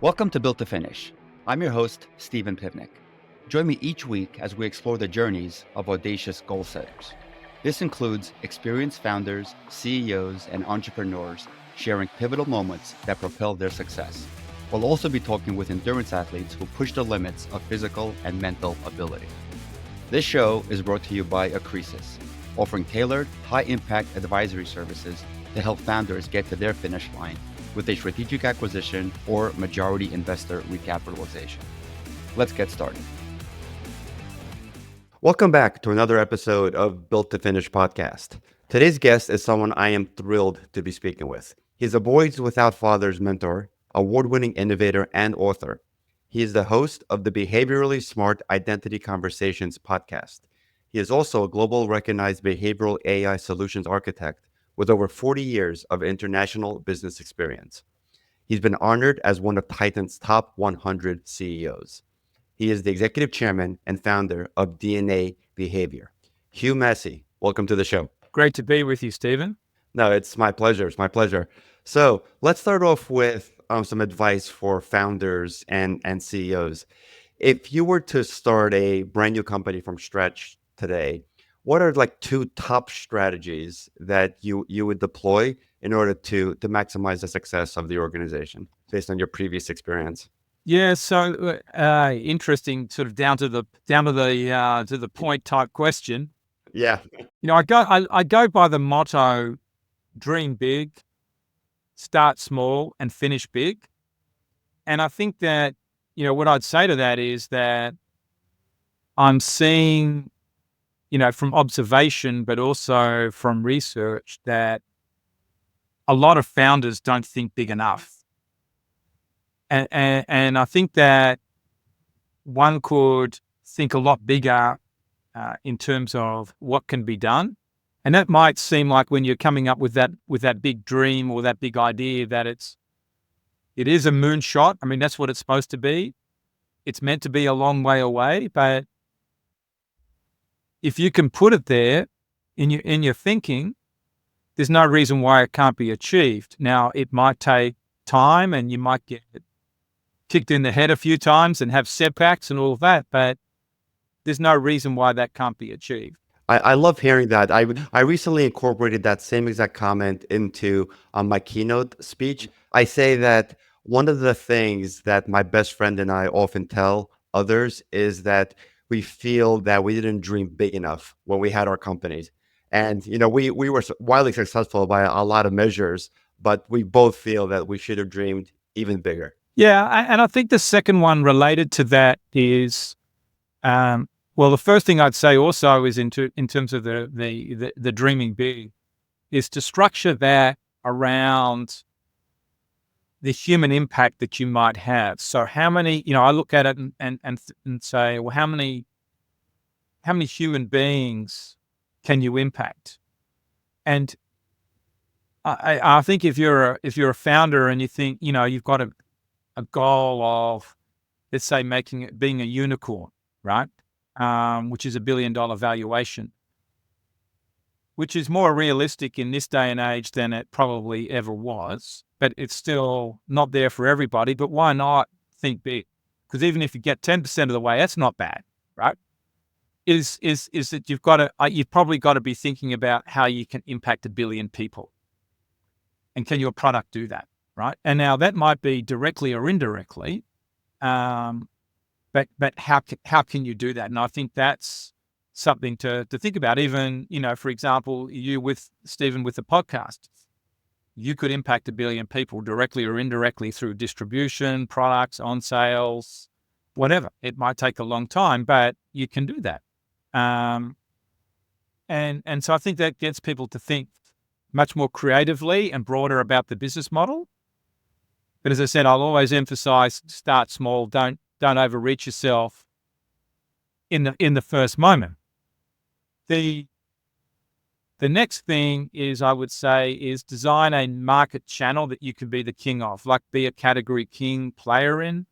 Welcome to Built to Finish. I'm your host, Stephen Pivnik. Join me each week as we explore the journeys of audacious goal setters. This includes experienced founders, CEOs, and entrepreneurs sharing pivotal moments that propel their success. We'll also be talking with endurance athletes who push the limits of physical and mental ability. This show is brought to you by Acresis, offering tailored, high-impact advisory services to help founders get to their finish line with a strategic acquisition or majority investor recapitalization. Let's get started. Welcome back to another episode of Built to Finish podcast. Today's guest is someone I am thrilled to be speaking with. He's a Boys Without Fathers mentor, award-winning innovator, and author. He is the host of the Behaviorally Smart Identity Conversations podcast. He is also a global recognized behavioral AI solutions architect with over 40 years of international business experience. He's been honored as one of Titan's top 100 CEOs. He is the executive chairman and founder of DNA Behavior. Hugh Massie, welcome to the show. Great to be with you, Stephen. No, it's my pleasure. It's my pleasure. So let's start off with some advice for founders and CEOs. If you were to start a brand new company from scratch today, what are like two top strategies that you would deploy in order to maximize the success of the organization based on your previous experience? Yeah, so interesting, sort of down to the point type question. Yeah. I go by the motto: dream big, start small, and finish big. And I think that what I'd say to that is that I'm seeing, from observation, but also from research, that a lot of founders don't think big enough. And I think that one could think a lot bigger in terms of what can be done. And that might seem like when you're coming up with that big dream or that big idea that it is a moonshot. I mean, that's what it's supposed to be. It's meant to be a long way away, but if you can put it there in your thinking, there's no reason why it can't be achieved. Now, it might take time and you might get kicked in the head a few times and have setbacks and all of that, but there's no reason why that can't be achieved. I love hearing that. I recently incorporated that same exact comment into my keynote speech. I say that one of the things that my best friend and I often tell others is that we feel that we didn't dream big enough when we had our companies. And, we were wildly successful by a lot of measures, but we both feel that we should have dreamed even bigger. Yeah. And I think the second one related to that is, the first thing I'd say also is in terms of the dreaming big is to structure that around the human impact that you might have. So how many, I look at it and say, well, how many human beings can you impact? And I think if you're a founder and you think, you've got a goal of, let's say, being a unicorn, right? Which is $1 billion valuation, which is more realistic in this day and age than it probably ever was. But it's still not there for everybody. But why not think big? Because even if you get 10% of the way, that's not bad, right? Is that you've probably got to be thinking about how you can impact 1 billion people, and can your product do that, right? And now that might be directly or indirectly, but how can you do that? And I think that's something to think about. Even for example, you with Stephen with the podcast. You could impact 1 billion people directly or indirectly through distribution, products, on sales, whatever. It might take a long time, but you can do that. And so I think that gets people to think much more creatively and broader about the business model. But as I said, I'll always emphasize start small. Don't overreach yourself in the first moment. The next thing is, I would say, is design a market channel that you can be the king of, like be a category king player in.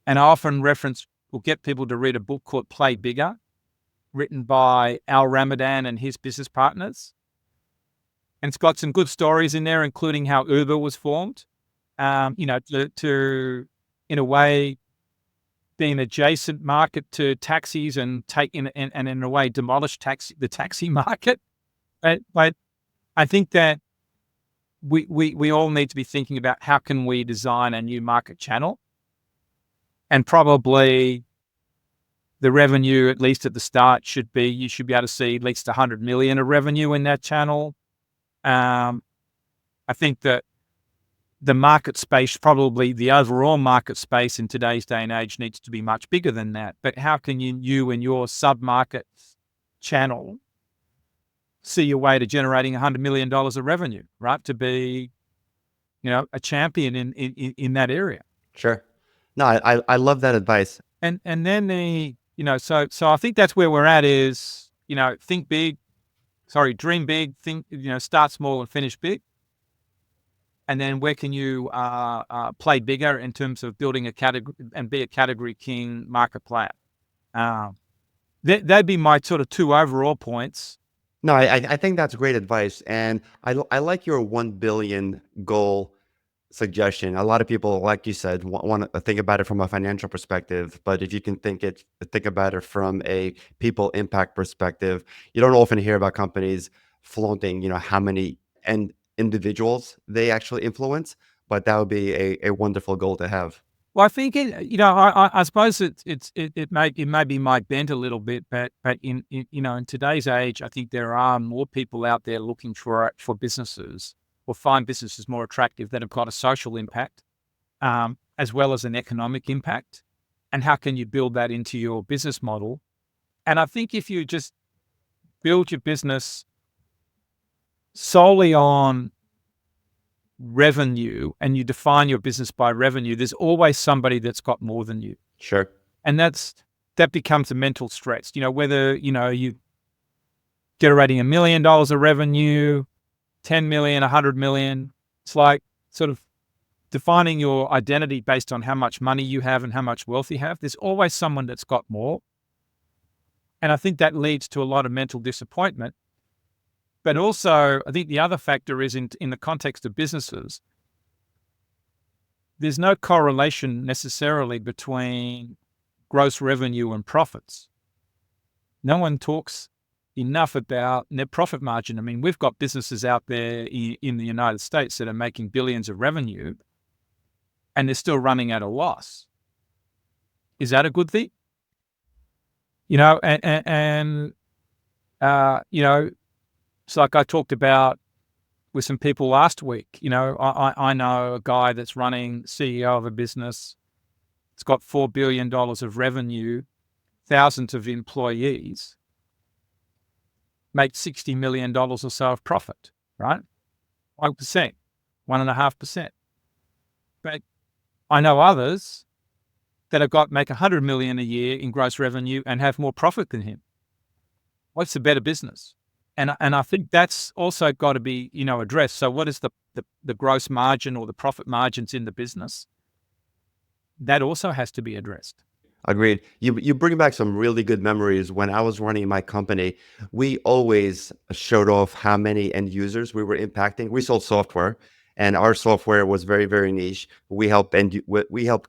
And I often will get people to read a book called Play Bigger, written by Al Ramadan and his business partners. And it's got some good stories in there, including how Uber was formed. to in a way be an adjacent market to taxis and and in a way demolish the taxi market. But I think that we all need to be thinking about how can we design a new market channel, and probably the revenue, at least at the start, you should be able to see at least 100 million of revenue in that channel. I think that the market space, probably the overall market space in today's day and age, needs to be much bigger than that. But how can you and your sub-market channel see your way to generating $100 million of revenue, right? To be, a champion in that area. Sure. No, I love that advice. And then so I think that's where we're at is, think big, dream big, start small and finish big. And then where can you play bigger in terms of building a category and be a category king market player? That'd be my sort of two overall points. No, I think that's great advice. And I like your 1 billion goal suggestion. A lot of people, like you said, want to think about it from a financial perspective, but if you can think about it from a people impact perspective, you don't often hear about companies flaunting, how many individuals they actually influence, but that would be a wonderful goal to have. Well, I think I suppose it may be my bent a little bit, but in today's age, I think there are more people out there looking for businesses or find businesses more attractive that have got a social impact, as well as an economic impact. And how can you build that into your business model? And I think if you just build your business solely on revenue and you define your business by revenue, there's always somebody that's got more than you. Sure. And that becomes a mental stress. Whether, you generating $1 million of revenue, 10 million, 100 million, it's like sort of defining your identity based on how much money you have and how much wealth you have. There's always someone that's got more. And I think that leads to a lot of mental disappointment. But also, I think the other factor is in the context of businesses, there's no correlation necessarily between gross revenue and profits. No one talks enough about net profit margin. I mean, we've got businesses out there in the United States that are making billions of revenue and they're still running at a loss. Is that a good thing? It's like I talked about with some people last week. I know a guy that's running CEO of a business. It's got $4 billion of revenue, thousands of employees, make $60 million or so of profit, right? 1%, 1.5%. But I know others that make $100 million a year in gross revenue and have more profit than him. What's a better business? And I think that's also got to be, addressed. So what is the gross margin or the profit margins in the business? That also has to be addressed. Agreed. You bring back some really good memories. When I was running my company, we always showed off how many end users we were impacting. We sold software, and our software was very, very niche. We helped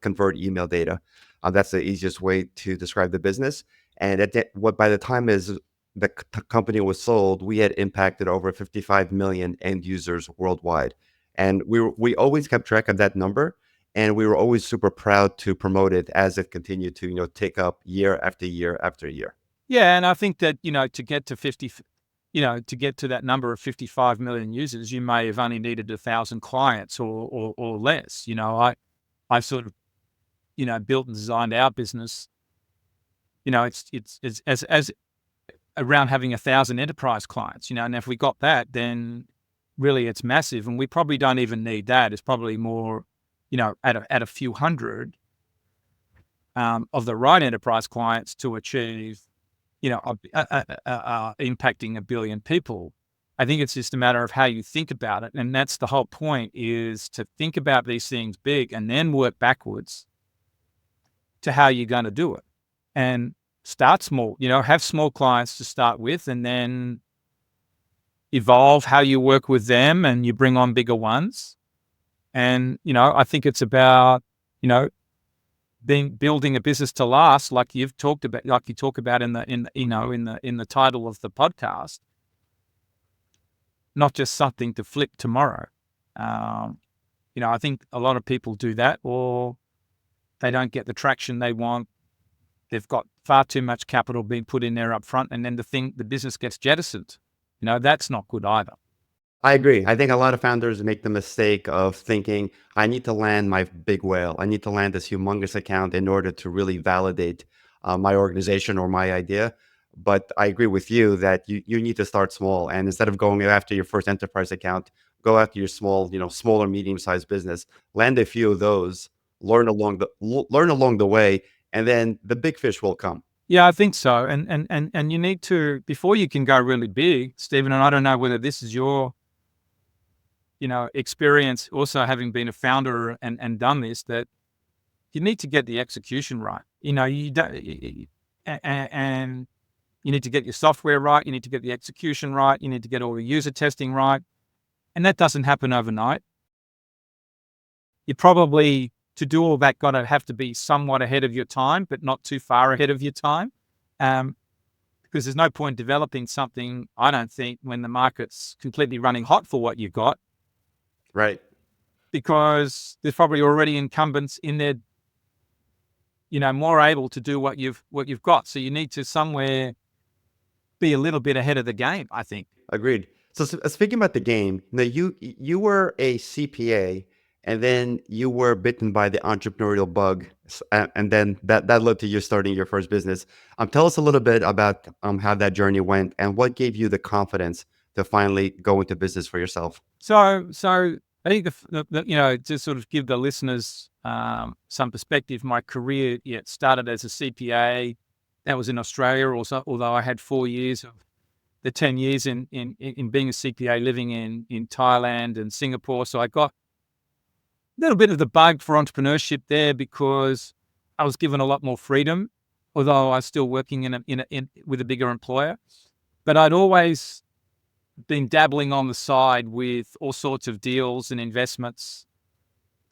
convert email data. That's the easiest way to describe the business. And by the time the company was sold, we had impacted over 55 million end users worldwide. And we always kept track of that number. And we were always super proud to promote it as it continued to, take up year after year after year. Yeah. And I think that, to get to that number of 55 million users, you may have only needed 1,000 clients or less. I sort of, built and designed our business. It's as around having 1,000 enterprise clients, and if we got that, then really it's massive. And we probably don't even need that. It's probably more, at a few hundred of the right enterprise clients to achieve, impacting 1 billion people. I think it's just a matter of how you think about it. And that's the whole point, is to think about these things big and then work backwards to how you're going to do it. And start small, have small clients to start with, and then evolve how you work with them and you bring on bigger ones. And, I think it's about, building a business to last, like you've talked about, like you talk about in the title of the podcast, not just something to flip tomorrow. I think a lot of people do that, or they don't get the traction they want. They've got far too much capital being put in there up front, and then the business gets jettisoned. That's not good either. I agree. I think a lot of founders make the mistake of thinking, I need to land my big whale. I need to land this humongous account in order to really validate my organization or my idea. But I agree with you that you need to start small. And instead of going after your first enterprise account, go after your smaller, medium-sized business, land a few of those, learn along the way, and then the big fish will come. Yeah, I think so. And you need to, before you can go really big, Stephen, and I don't know whether this is your experience, also having been a founder and done this, that you need to get the execution right. You don't, and you need to get your software right. You need to get the execution right. You need to get all the user testing right. And that doesn't happen overnight. You probably, to do all that, have to be somewhat ahead of your time, but not too far ahead of your time. Because there's no point developing something, I don't think, when the market's completely running hot for what you've got. Right. Because there's probably already incumbents in there, more able to do what you've got. So you need to somewhere be a little bit ahead of the game, I think. Agreed. So speaking about the game, you were a CPA, and then you were bitten by the entrepreneurial bug, and then that led to you starting your first business. Tell us a little bit about how that journey went and what gave you the confidence to finally go into business for yourself. So I think to sort of give the listeners some perspective, my career started as a CPA. That was in Australia, also, although I had 4 years of the 10 years in being a CPA, living in Thailand and Singapore. So I got a little bit of the bug for entrepreneurship there because I was given a lot more freedom, although I was still working with a bigger employer. But I'd always been dabbling on the side with all sorts of deals and investments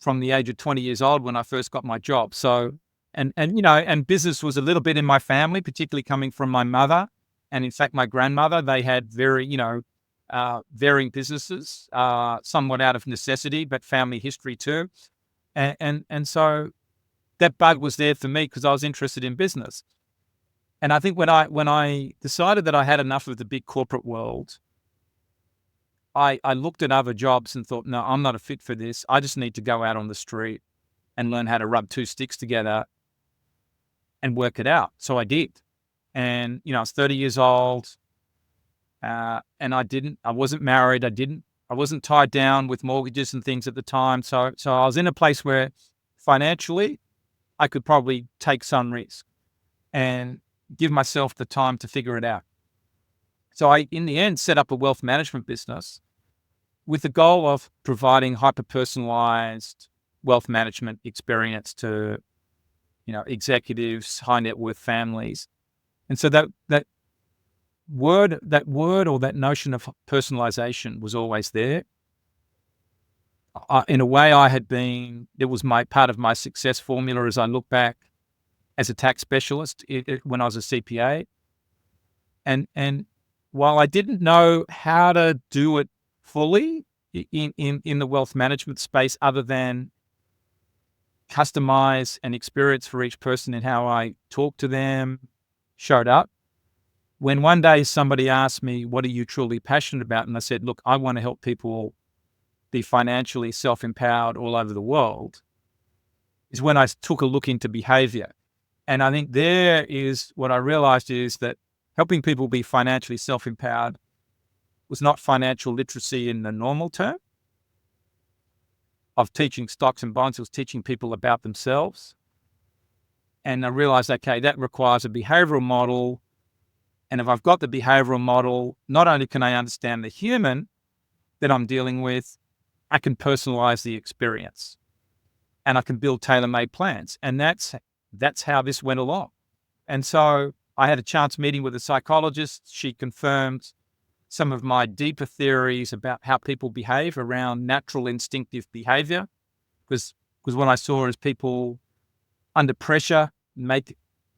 from the age of 20 years old when I first got my job. So, and business was a little bit in my family, particularly coming from my mother. And in fact, my grandmother, they had very, varying businesses, somewhat out of necessity, but family history too. And so that bug was there for me because I was interested in business. And I think when I decided that I had enough of the big corporate world, I looked at other jobs and thought, no, I'm not a fit for this. I just need to go out on the street and learn how to rub two sticks together and work it out. So I did. And, I was 30 years old, and I wasn't married. I wasn't tied down with mortgages and things at the time. So I was in a place where financially I could probably take some risk and give myself the time to figure it out. So I, in the end, set up a wealth management business with the goal of providing hyper-personalized wealth management experience to, executives, high net worth families. And so that word or that notion of personalization was always there. In a way, it was my part of my success formula as I look back as a tax specialist when I was a CPA. And while I didn't know how to do it fully in the wealth management space, other than customize an experience for each person and how I talk to them, showed up. When one day somebody asked me, what are you truly passionate about? And I said, look, I want to help people be financially self-empowered all over the world, is when I took a look into behavior. And I think there is what I realized is that helping people be financially self-empowered was not financial literacy in the normal term of teaching stocks and bonds. It was teaching people about themselves. And I realized, okay, that requires a behavioral model. And if I've got the behavioral model, not only can I understand the human that I'm dealing with, I can personalize the experience and I can build tailor-made plans. And that's how this went along. And so I had a chance meeting with a psychologist. She confirmed some of my deeper theories about how people behave around natural instinctive behavior because what I saw is people under pressure make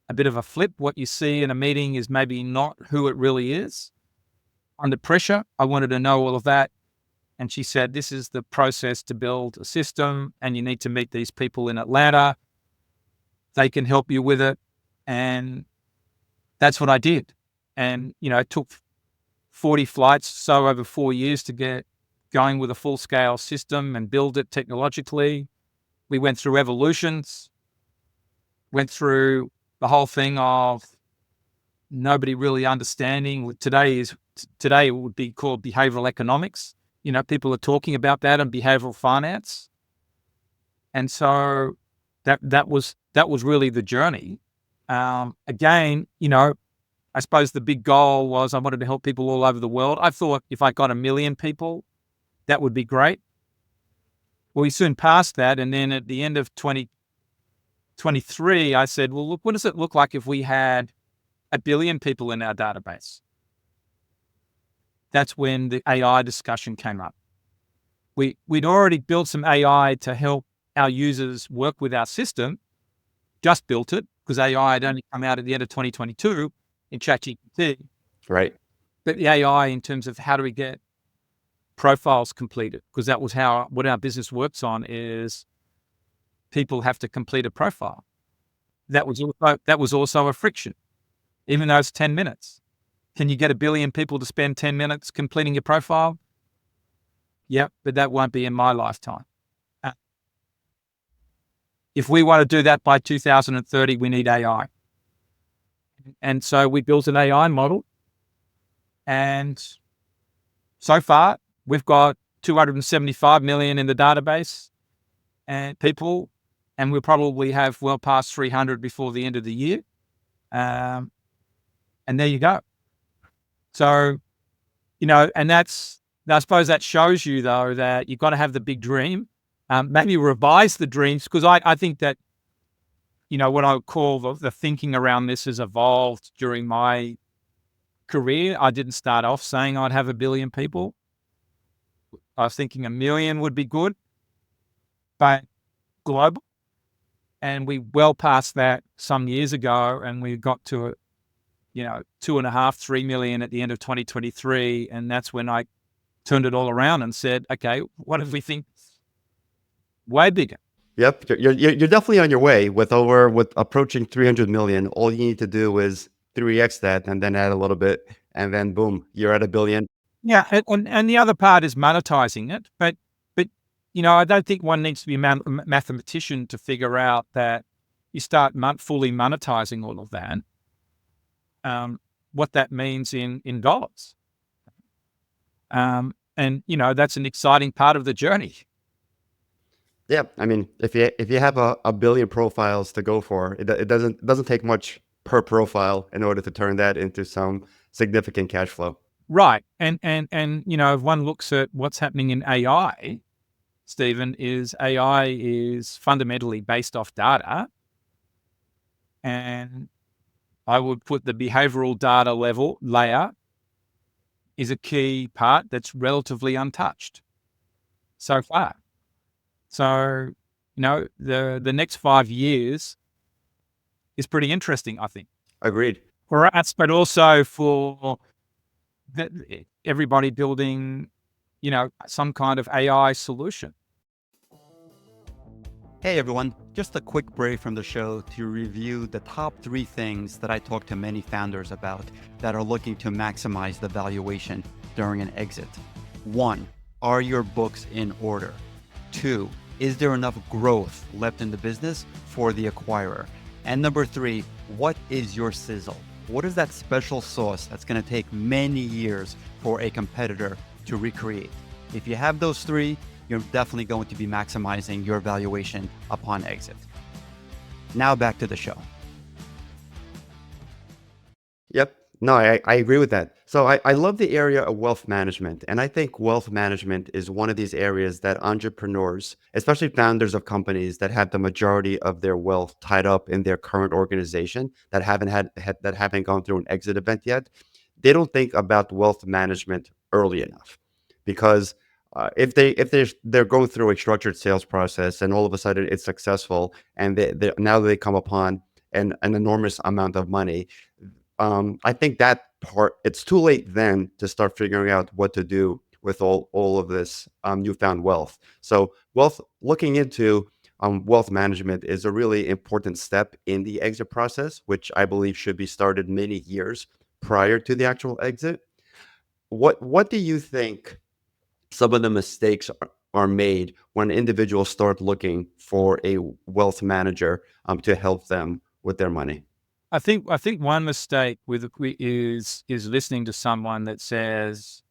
a bit of a flip. What you see in a meeting is maybe not who it really is. Under pressure, I wanted to know all of that. And she said, this is the process to build a system, and you need to meet these people in Atlanta. They can help you with it. And that's what I did. And, it took 40 flights, so over 4 years to get going with a full-scale system and build it technologically. We went through evolutions, went through the whole thing of nobody really understanding. Today it would be called behavioral economics. People are talking about that and behavioral finance. And so that was really the journey. Again, I suppose the big goal was I wanted to help people all over the world. I thought if I got 1 million people, that would be great. Well, we soon passed that. And then at the end of 2023, I said, well, look, what does it look like if we had 1 billion people in our database? That's when the AI discussion came up. We'd already built some AI to help our users work with our system, just built it because AI had only come out at the end of 2022 in ChatGPT. Right. But the AI in terms of how do we get profiles completed, because that was what our business works on is people have to complete a profile. That was also a friction, even though it's 10 minutes. Can you get 1 billion people to spend 10 minutes completing your profile? Yep, but that won't be in my lifetime. If we want to do that by 2030, we need AI. And so we built an AI model. And so far, we've got 275 million in the database and people, and we'll probably have well past 300 before the end of the year. And there you go. So, and I suppose that shows you, though, that you've got to have the big dream. Maybe revise the dreams, because I think that, what I would call the thinking around this has evolved during my career. I didn't start off saying I'd have 1 billion people. I was thinking 1 million would be good, but global. And we well passed that some years ago, and we got to 2.5, 3 million at the end of 2023. And that's when I turned it all around and said, okay, what if we think way bigger? Yep, you're definitely on your way with approaching 300 million. All you need to do is 3x that, and then add a little bit, and then boom, you're at 1 billion. Yeah, and the other part is monetizing it. But I don't think one needs to be a mathematician to figure out that you start fully monetizing all of that. What that means in dollars. And that's an exciting part of the journey. Yeah, I mean, if you have a billion profiles to go for, it doesn't take much per profile in order to turn that into some significant cash flow. Right. And if one looks at what's happening in AI, Stephen, is AI is fundamentally based off data. And I would put the behavioral data layer is a key part that's relatively untouched so far. So, the next 5 years is pretty interesting, I think. Agreed. For us, but also for everybody building, some kind of AI solution. Hey everyone, just a quick break from the show to review the top 3 things that I talk to many founders about that are looking to maximize the valuation during an exit. 1, are your books in order? 2, is there enough growth left in the business for the acquirer? And number 3, what is your sizzle? What is that special sauce that's going to take many years for a competitor to recreate? If you have those 3, you're definitely going to be maximizing your valuation upon exit. Now back to the show. Yep. No, I agree with that. So I love the area of wealth management. And I think wealth management is one of these areas that entrepreneurs, especially founders of companies that have the majority of their wealth tied up in their current organization, that haven't gone through an exit event yet, they don't think about wealth management early enough. Because if they're going through a structured sales process and all of a sudden it's successful and now they come upon an enormous amount of money, I think that part, it's too late then to start figuring out what to do with all of this newfound wealth. So looking into wealth management is a really important step in the exit process, which I believe should be started many years prior to the actual exit. What do you think some of the mistakes are made when individuals start looking for a wealth manager to help them with their money? I think one mistake is listening to someone that says,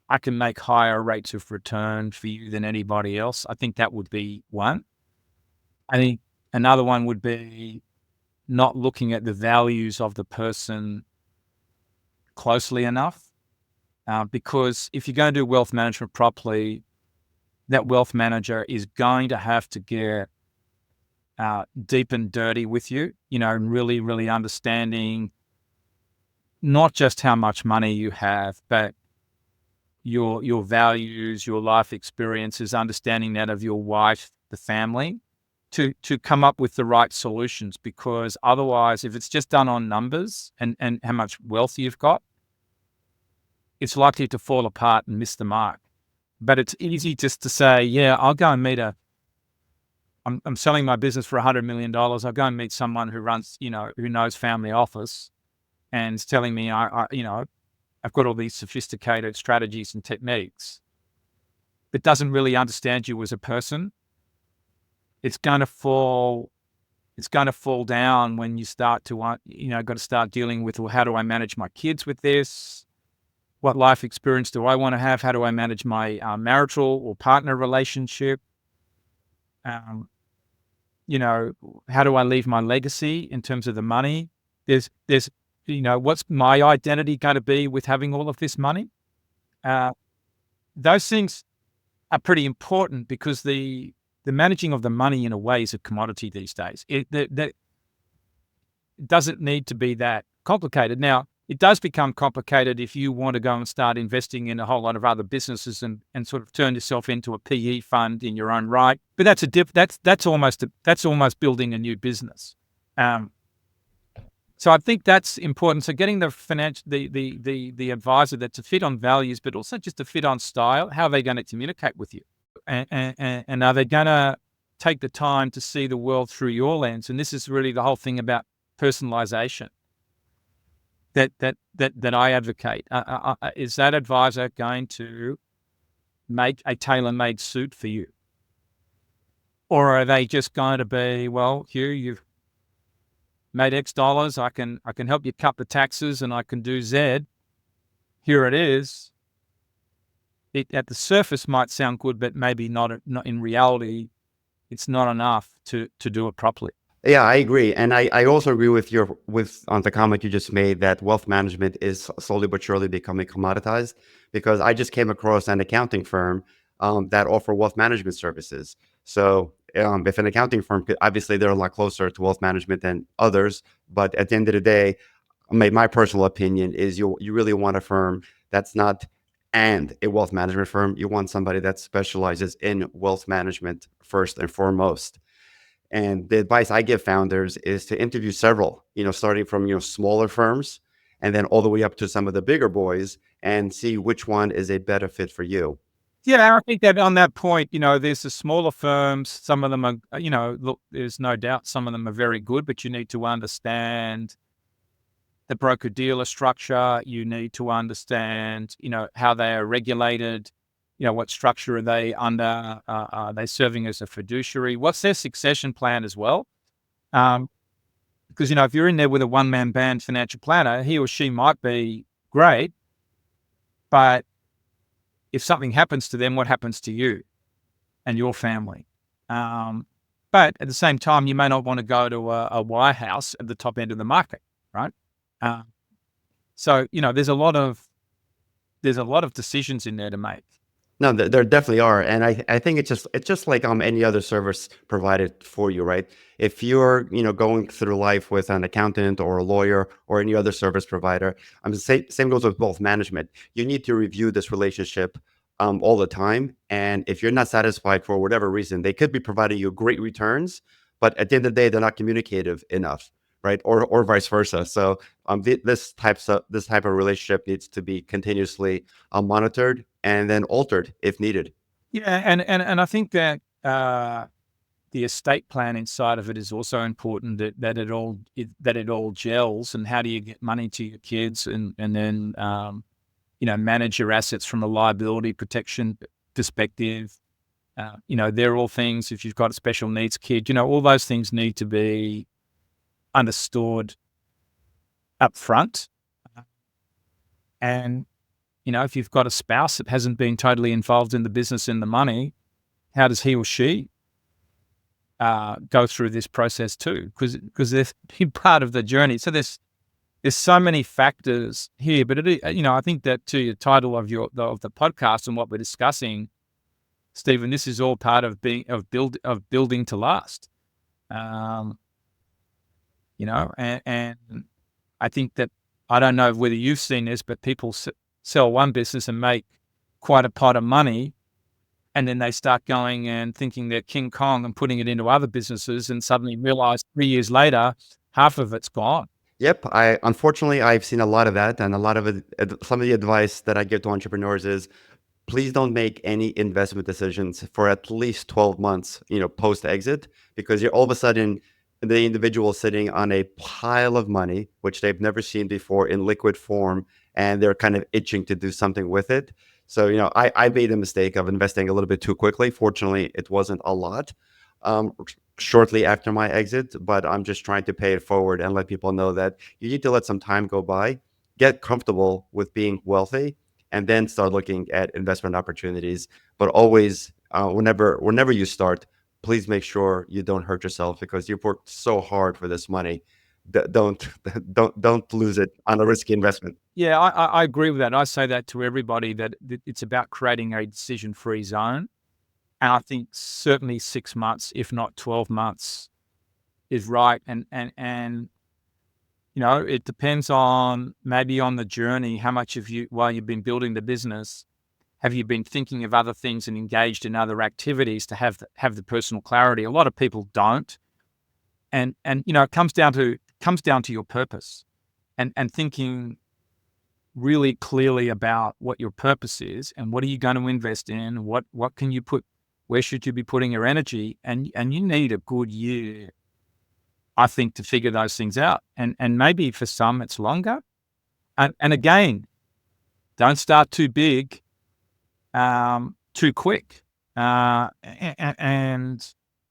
I can make higher rates of return for you than anybody else. I think that would be one. I think another one would be not looking at the values of the person closely enough. Because if you're going to do wealth management properly, that wealth manager is going to have to get deep and dirty with you, and really, really understanding not just how much money you have, but your values, your life experiences, understanding that of your wife, the family, to come up with the right solutions. Because otherwise, if it's just done on numbers and how much wealth you've got, it's likely to fall apart and miss the mark. But it's easy just to say, yeah, I'll go and meet I'm selling my business for $100 million. I'll go and meet someone who runs, who knows family office and is telling me, I've got all these sophisticated strategies and techniques, but doesn't really understand you as a person. It's going to fall down when you start to, got to start dealing with, well, how do I manage my kids with this? What life experience do I want to have? How do I manage my marital or partner relationship? How do I leave my legacy in terms of the money? There's what's my identity going to be with having all of this money? Those things are pretty important because the managing of the money in a way is a commodity these days. That doesn't need to be that complicated. Now, it does become complicated if you want to go and start investing in a whole lot of other businesses and sort of turn yourself into a PE fund in your own right. But that's almost building a new business. So I think that's important. So getting the advisor that's a fit on values, but also just a fit on style. How are they going to communicate with you, and are they going to take the time to see the world through your lens? And this is really the whole thing about personalization that I advocate. Is that advisor going to make a tailor-made suit for you? Or are they just going to be, well, Hugh, you've made X dollars, I can help you cut the taxes and I can do Z. Here it is. It at the surface might sound good, but maybe not in reality, it's not enough to do it properly. Yeah, I agree. And I also agree with on the comment you just made that wealth management is slowly but surely becoming commoditized, because I just came across an accounting firm that offer wealth management services. So if an accounting firm obviously they're a lot closer to wealth management than others, but at the end of the day, my personal opinion is you really want a firm that's not a wealth management firm. You want somebody that specializes in wealth management first and foremost. And the advice I give founders is to interview several, starting from, smaller firms and then all the way up to some of the bigger boys and see which one is a better fit for you. Yeah, I think that on that point, there's the smaller firms. Some of them are, look, there's no doubt some of them are very good, but you need to understand the broker-dealer structure. You need to understand, how they are regulated. What structure are they under? Are they serving as a fiduciary? What's their succession plan as well? Because, if you're in there with a one-man band financial planner, he or she might be great, but if something happens to them, what happens to you and your family? But at the same time, you may not want to go to a wirehouse at the top end of the market, right? So, there's a lot of decisions in there to make. No, there definitely are, and I think it's just like any other service provided for you, right? If you're going through life with an accountant or a lawyer or any other service provider, same goes with both management. You need to review this relationship all the time. And if you're not satisfied for whatever reason, they could be providing you great returns, but at the end of the day, they're not communicative enough, right? Or vice versa. So this type of relationship needs to be continuously monitored and then altered if needed. Yeah, and I think that the estate plan inside of it is also important, that it all gels. And how do you get money to your kids, and then manage your assets from a liability protection perspective. They're all things. If you've got a special needs kid, all those things need to be understood up front. And if you've got a spouse that hasn't been totally involved in the business and the money, how does he or she go through this process too? Because they're part of the journey. So there's so many factors here, but I think that to your title of the podcast and what we're discussing, Stephen, this is all part of building to last. And I think that, I don't know whether you've seen this, but people sell one business and make quite a pot of money, and then they start going and thinking they're King Kong and putting it into other businesses, and suddenly realize 3 years later, half of it's gone. Yep. Unfortunately, I've seen a lot of that, and a lot of it, some of the advice that I give to entrepreneurs is, please don't make any investment decisions for at least 12 months, post exit, because you're all of a sudden the individual sitting on a pile of money, which they've never seen before in liquid form, and they're kind of itching to do something with it. So, I made the mistake of investing a little bit too quickly. Fortunately, it wasn't a lot shortly after my exit, but I'm just trying to pay it forward and let people know that you need to let some time go by, get comfortable with being wealthy, and then start looking at investment opportunities. But always, whenever you start, please make sure you don't hurt yourself, because you've worked so hard for this money. Don't don't lose it on a risky investment. Yeah, I agree with that. I say that to everybody, that it's about creating a decision-free zone. And I think certainly 6 months, if not 12 months, is right. And it depends on maybe on the journey, how much of you, while you've been building the business, have you been thinking of other things and engaged in other activities to have the personal clarity? A lot of people don't. And it comes down to your purpose, and thinking really clearly about what your purpose is and what are you going to invest in, what can you put, where should you be putting your energy, and you need a good year, I think, to figure those things out. And maybe for some it's longer. And again, don't start too big, too quick. And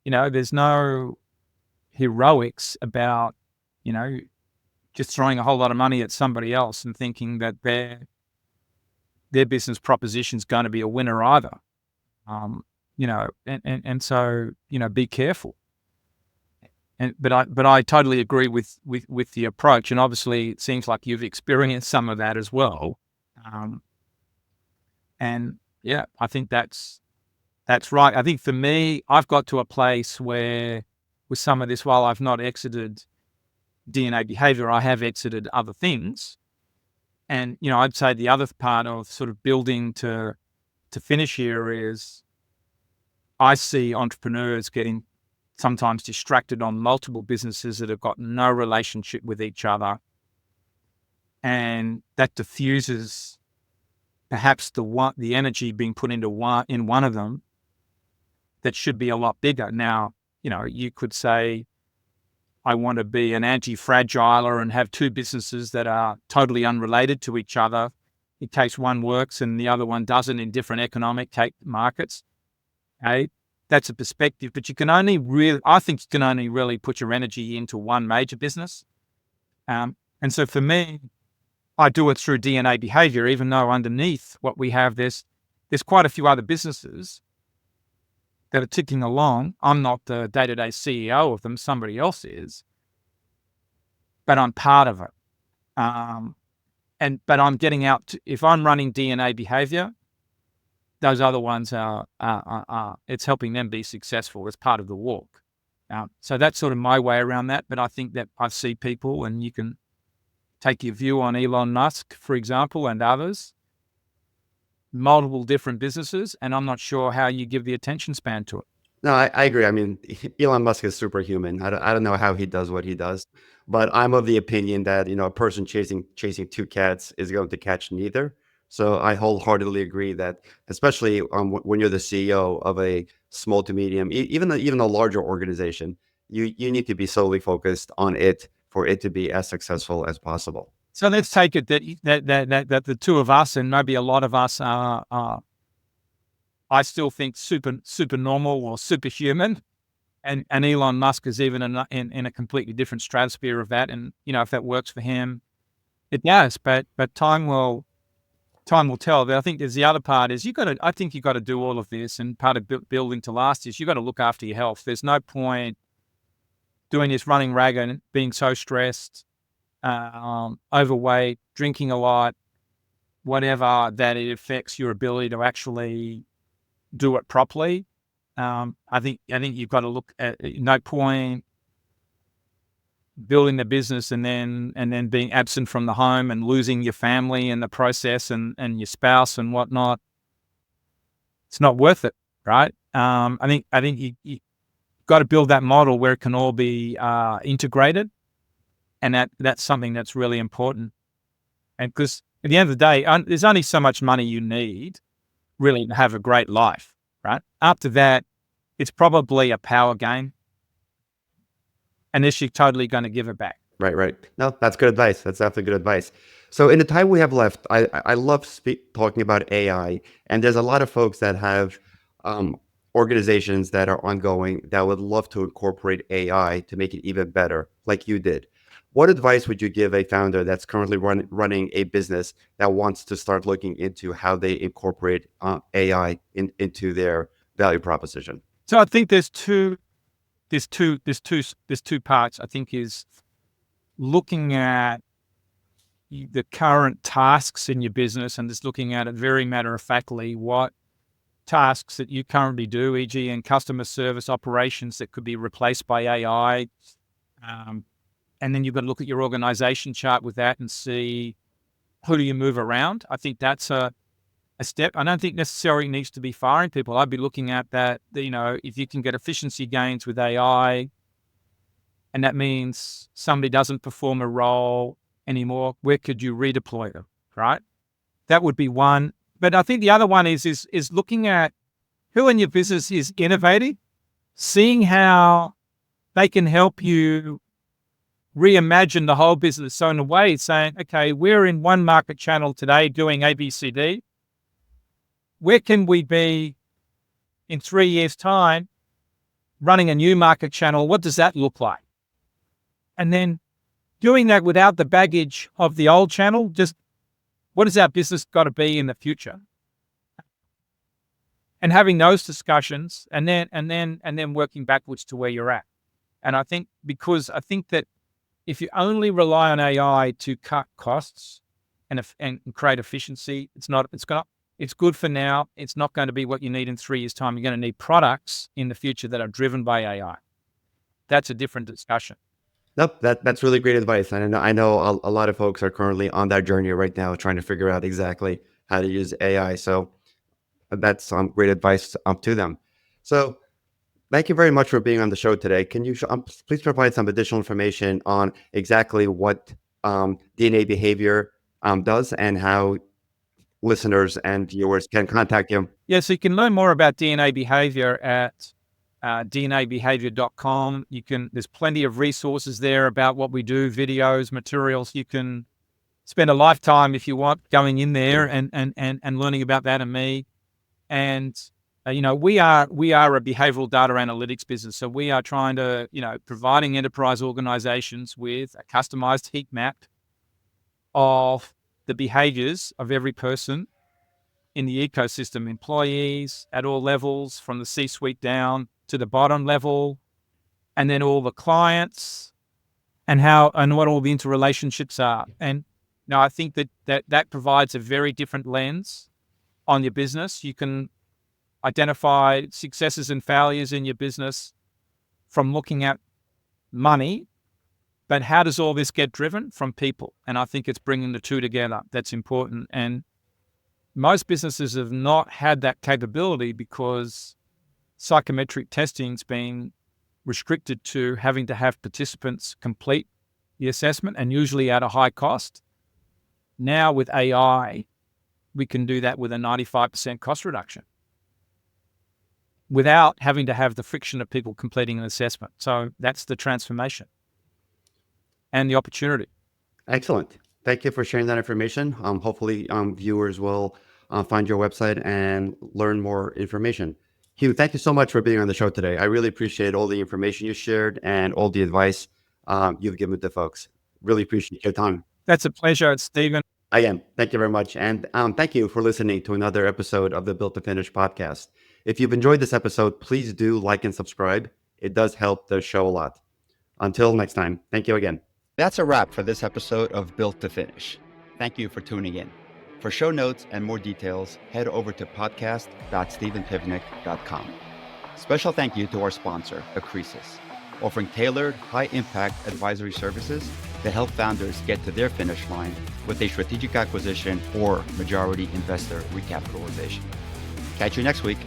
there's no heroics about, just throwing a whole lot of money at somebody else and thinking that their business proposition is going to be a winner either. So be careful. But I totally agree with the approach, and obviously it seems like you've experienced some of that as well. And yeah, I think that's right. I think for me, I've got to a place where, with some of this, while I've not exited DNA behavior, I have exited other things. And I'd say the other part of sort of building to finish here is, I see entrepreneurs getting sometimes distracted on multiple businesses that have got no relationship with each other, and that diffuses perhaps the energy being put into one of them that should be a lot bigger. Now, you could say, I want to be an anti-fragiler and have two businesses that are totally unrelated to each other in case one works and the other one doesn't in different economic markets. Okay, that's a perspective, but I think you can only really put your energy into one major business. And so for me, I do it through DNA behavior, even though underneath what we have, there's quite a few other businesses that are ticking along. I'm not the day-to-day CEO of them, somebody else is, but I'm part of it. But I'm getting out if I'm running DNA behavior, those other ones are it's helping them be successful as part of the walk. So that's sort of my way around that. But I think that I see people, and you can take your view on Elon Musk, for example, and others. multiple different businesses, and I'm not sure how you give the attention span to it. No, I agree. I mean, Elon Musk is superhuman. I don't know how he does what he does, but I'm of the opinion that, a person chasing two cats is going to catch neither. So I wholeheartedly agree that, especially when you're the CEO of a small to medium, even a larger organization, you need to be solely focused on it for it to be as successful as possible. So let's take it that the two of us, and maybe a lot of us are I still think super normal or superhuman, and Elon Musk is even in a completely different stratosphere of that. And if that works for him, it does. But time will tell. But I think there's the other part is I think you got to do all of this, and part of building to last is you got to look after your health. There's no point doing this running ragged and being so stressed, overweight, drinking a lot, whatever, that it affects your ability to actually do it properly. I think you've got to look at no point building the business and then being absent from the home and losing your family in the process and your spouse and whatnot. It's not worth it, right? I think you got to build that model where it can all be integrated, and that's something that's really important. And because at the end of the day, there's only so much money you need really to have a great life, right? After that, it's probably a power game, unless you're totally going to give it back. Right. No, that's good advice. That's definitely good advice. So in the time we have left, I love talking about AI, and there's a lot of folks that have organizations that are ongoing that would love to incorporate AI to make it even better, like you did. What advice would you give a founder that's currently running a business that wants to start looking into how they incorporate AI into their value proposition? So I think there's two parts. I think is looking at the current tasks in your business and just looking at it very matter-of-factly, what tasks that you currently do, e.g. in customer service operations that could be replaced by AI. And then you've got to look at your organization chart with that and see who do you move around. I think that's a step. I don't think necessarily needs to be firing people. I'd be looking at that, if you can get efficiency gains with AI, and that means somebody doesn't perform a role anymore, where could you redeploy them, right? That would be one. But I think the other one is looking at who in your business is innovating, seeing how they can help you reimagine the whole business. So in a way, it's saying, okay, we're in one market channel today doing ABCD. Where can we be in 3 years' time running a new market channel? What does that look like? And then doing that without the baggage of the old channel, just what has our business got to be in the future? And having those discussions and then working backwards to where you're at. And I think that if you only rely on AI to cut costs and create efficiency, it's good for now. It's not going to be what you need in 3 years' time. You're going to need products in the future that are driven by AI. That's a different discussion. Nope, that's really great advice. And I know a lot of folks are currently on that journey right now, trying to figure out exactly how to use AI. So that's great advice to them. So thank you very much for being on the show today. Can you please provide some additional information on exactly what DNA behavior does and how listeners and viewers can contact you? Yeah, so you can learn more about DNA behavior at dnabehavior.com. There's plenty of resources there about what we do, videos, materials. You can spend a lifetime if you want going in there and learning about that and me. And we are a behavioral data analytics business. So we are trying to, providing enterprise organizations with a customized heat map of the behaviors of every person in the ecosystem, employees at all levels, from the C-suite down to the bottom level, and then all the clients and what all the interrelationships are. And I think that provides a very different lens on your business. You can identify successes and failures in your business from looking at money, but how does all this get driven? From people. And I think it's bringing the two together that's important. And Most businesses have not had that capability because psychometric testing's been restricted to having to have participants complete the assessment, and usually at a high cost. Now with AI, we can do that with a 95% cost reduction without having to have the friction of people completing an assessment. So that's the transformation and the opportunity. Excellent. Thank you for sharing that information. Hopefully, viewers will find your website and learn more information. Hugh, thank you so much for being on the show today. I really appreciate all the information you shared and all the advice you've given to folks. Really appreciate your time. That's a pleasure, Stephen. Again, thank you very much. And thank you for listening to another episode of the Built to Finish podcast. If you've enjoyed this episode, please do like and subscribe. It does help the show a lot. Until next time, thank you again. That's a wrap for this episode of Built to Finish. Thank you for tuning in. For show notes and more details, head over to podcast.stephenpivnik.com. Special thank you to our sponsor, Accresis, offering tailored, high-impact advisory services that help founders get to their finish line with a strategic acquisition or majority investor recapitalization. Catch you next week.